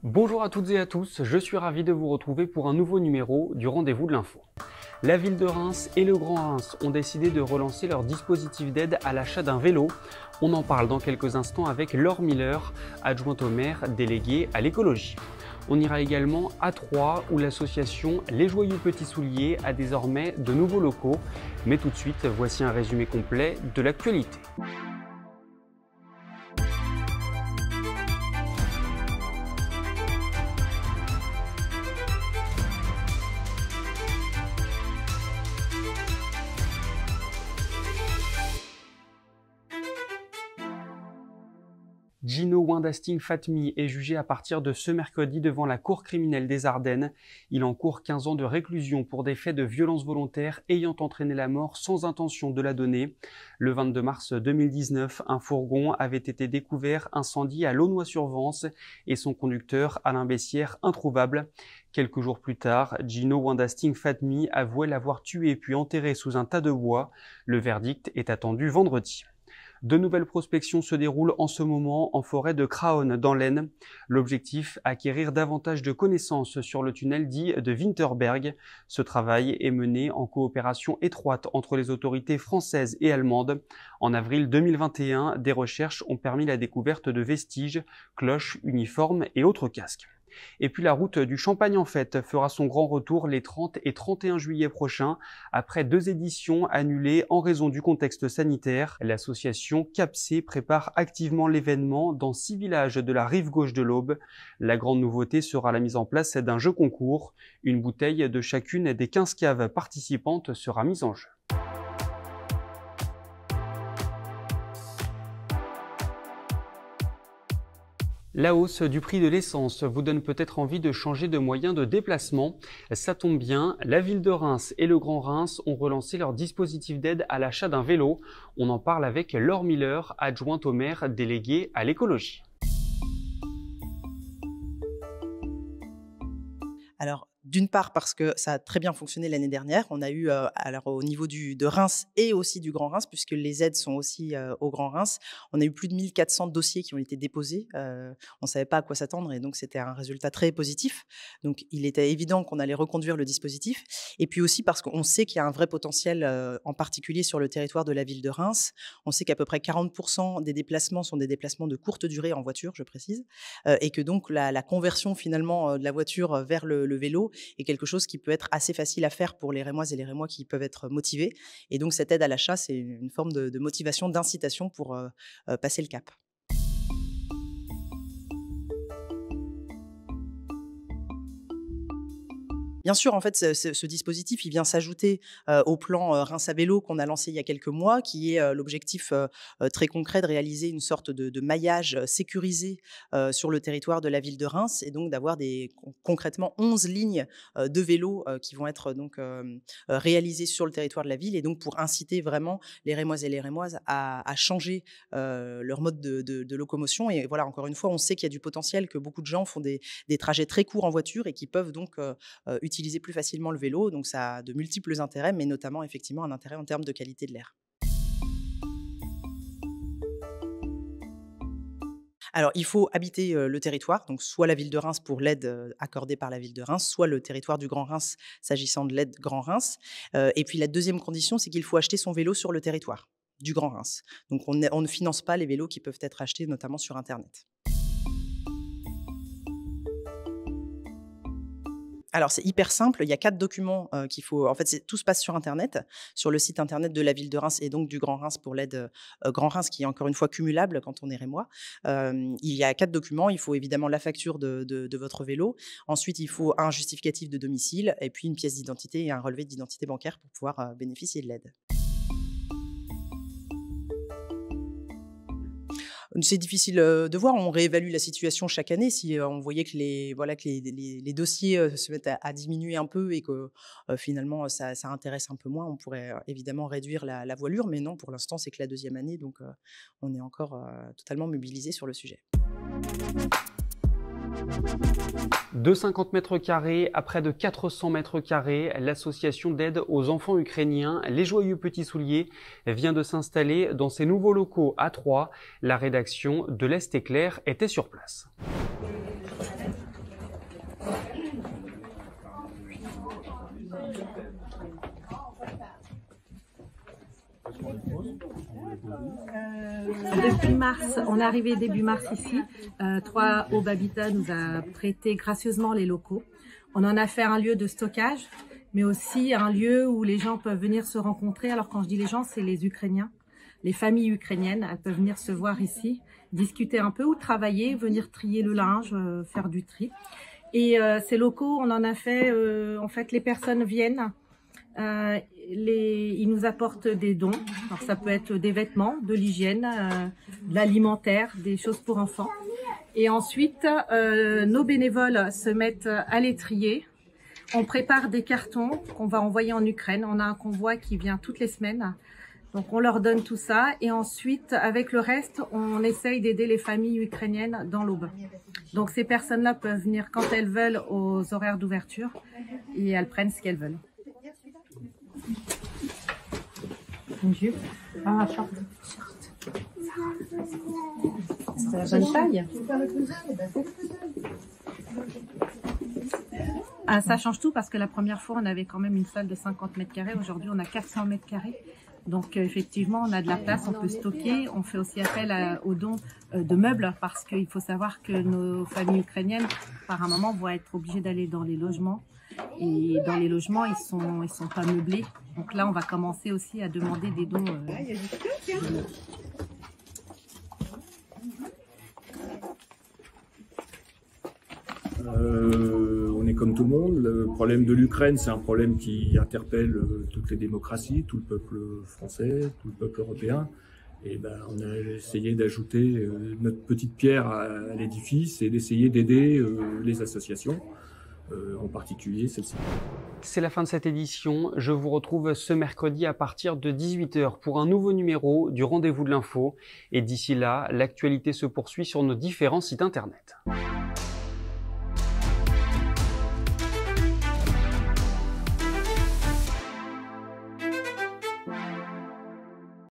Bonjour à toutes et à tous, je suis ravi de vous retrouver pour un nouveau numéro du Rendez-vous de l'info. La ville de Reims et le Grand Reims ont décidé de relancer leur dispositif d'aide à l'achat d'un vélo. On en parle dans quelques instants avec Laure Miller, adjointe au maire déléguée à l'écologie. On ira également à Troyes où l'association Les Joyeux Petits Souliers a désormais de nouveaux locaux. Mais tout de suite, voici un résumé complet de l'actualité. Gino Windasting Fatmi est jugé à partir de ce mercredi devant la Cour criminelle des Ardennes. Il encourt 15 ans de réclusion pour des faits de violence volontaire ayant entraîné la mort sans intention de la donner. Le 22 mars 2019, un fourgon avait été découvert incendié à Launois-sur-Vence et son conducteur, Alain Bessière, introuvable. Quelques jours plus tard, Gino Windasting Fatmi avouait l'avoir tué puis enterré sous un tas de bois. Le verdict est attendu vendredi. De nouvelles prospections se déroulent en ce moment en forêt de Craonne dans l'Aisne. L'objectif, acquérir davantage de connaissances sur le tunnel dit de Winterberg. Ce travail est mené en coopération étroite entre les autorités françaises et allemandes. En avril 2021, des recherches ont permis la découverte de vestiges, cloches, uniformes et autres casques. Et puis la route du Champagne en fête fera son grand retour les 30 et 31 juillet prochains. Après 2 éditions annulées en raison du contexte sanitaire, l'association CAPC prépare activement l'événement dans 6 villages de la rive gauche de l'Aube. La grande nouveauté sera la mise en place d'un jeu concours. Une bouteille de chacune des 15 caves participantes sera mise en jeu. La hausse du prix de l'essence vous donne peut-être envie de changer de moyen de déplacement. Ça tombe bien, la ville de Reims et le Grand Reims ont relancé leur dispositif d'aide à l'achat d'un vélo. On en parle avec Laure Miller, adjointe au maire déléguée à l'écologie. Alors, d'une part parce que ça a très bien fonctionné l'année dernière. On a eu, alors au niveau de Reims et aussi du Grand Reims, puisque les aides sont aussi au Grand Reims, on a eu plus de 1400 dossiers qui ont été déposés. On ne savait pas à quoi s'attendre et donc c'était un résultat très positif. Donc il était évident qu'on allait reconduire le dispositif. Et puis aussi parce qu'on sait qu'il y a un vrai potentiel, en particulier sur le territoire de la ville de Reims. On sait qu'à peu près 40% des déplacements sont des déplacements de courte durée en voiture, je précise, et que donc la conversion finalement de la voiture vers le vélo est quelque chose qui peut être assez facile à faire pour les Rémoises et les Rémois qui peuvent être motivés. Et donc cette aide à l'achat, c'est une forme de motivation, d'incitation pour passer le cap. Bien sûr, en fait, ce dispositif, il vient s'ajouter au plan Reims à vélo qu'on a lancé il y a quelques mois, qui est l'objectif très concret de réaliser une sorte de maillage sécurisé sur le territoire de la ville de Reims et donc d'avoir concrètement 11 lignes de vélos qui vont être donc réalisées sur le territoire de la ville et donc pour inciter vraiment les Rémoises et les Rémoises à changer leur mode de locomotion. Et voilà, encore une fois, on sait qu'il y a du potentiel, que beaucoup de gens font des trajets très courts en voiture et qui peuvent donc utiliser plus facilement le vélo, donc ça a de multiples intérêts, mais notamment effectivement un intérêt en termes de qualité de l'air. Alors, il faut habiter le territoire, donc soit la ville de Reims pour l'aide accordée par la ville de Reims, soit le territoire du Grand Reims s'agissant de l'aide Grand Reims. Et puis la deuxième condition, c'est qu'il faut acheter son vélo sur le territoire du Grand Reims. Donc on ne finance pas les vélos qui peuvent être achetés notamment sur Internet. Alors, c'est hyper simple. Il y a 4 documents qu'il faut. En fait, tout se passe sur Internet, sur le site Internet de la ville de Reims et donc du Grand Reims pour l'aide Grand Reims, qui est encore une fois cumulable quand on est rémois. Il y a 4 documents. Il faut évidemment la facture de votre vélo. Ensuite, il faut un justificatif de domicile et puis une pièce d'identité et un relevé d'identité bancaire pour pouvoir bénéficier de l'aide. C'est difficile de voir. On réévalue la situation chaque année. Si on voyait que les dossiers se mettent à diminuer un peu et que finalement ça intéresse un peu moins, on pourrait évidemment réduire la voilure. Mais non, pour l'instant, c'est que la deuxième année, donc on est encore totalement mobilisé sur le sujet. De 50 mètres carrés à près de 400 mètres carrés, l'association d'aide aux enfants ukrainiens Les Joyeux Petits Souliers vient de s'installer dans ses nouveaux locaux à Troyes. La rédaction de l'Est Éclair était sur place. Depuis mars, on est arrivé début mars ici. 3 Aube Habitat nous a prêté gracieusement les locaux. On en a fait un lieu de stockage, mais aussi un lieu où les gens peuvent venir se rencontrer. Alors quand je dis les gens, c'est les Ukrainiens, les familles ukrainiennes. Elles peuvent venir se voir ici, discuter un peu ou travailler, venir trier le linge, faire du tri. Et ces locaux, on en a fait, en fait, les personnes viennent. Ils nous apportent des dons. Alors ça peut être des vêtements, de l'hygiène, de l'alimentaire, des choses pour enfants. Et ensuite, nos bénévoles se mettent à les trier. On prépare des cartons qu'on va envoyer en Ukraine. On a un convoi qui vient toutes les semaines. Donc on leur donne tout ça. Et ensuite, avec le reste, on essaye d'aider les familles ukrainiennes dans l'Aube. Donc ces personnes-là peuvent venir quand elles veulent aux horaires d'ouverture et elles prennent ce qu'elles veulent. Une jupe. Ah, short. C'est la bonne taille. Ah, ça change tout parce que la première fois, on avait quand même une salle de 50 mètres carrés. Aujourd'hui, on a 400 mètres carrés. Donc, effectivement, on a de la place, on peut stocker. On fait aussi appel aux dons de meubles parce qu'il faut savoir que nos familles ukrainiennes, par un moment, vont être obligées d'aller dans les logements. Et dans les logements, ils sont pas meublés. Donc là, on va commencer aussi à demander des dons. On est comme tout le monde. Le problème de l'Ukraine, c'est un problème qui interpelle toutes les démocraties, tout le peuple français, tout le peuple européen. Et on a essayé d'ajouter notre petite pierre à l'édifice et d'essayer d'aider les associations, en particulier celle-ci. C'est la fin de cette édition. Je vous retrouve ce mercredi à partir de 18 h pour un nouveau numéro du Rendez-vous de l'info. Et d'ici là, l'actualité se poursuit sur nos différents sites internet.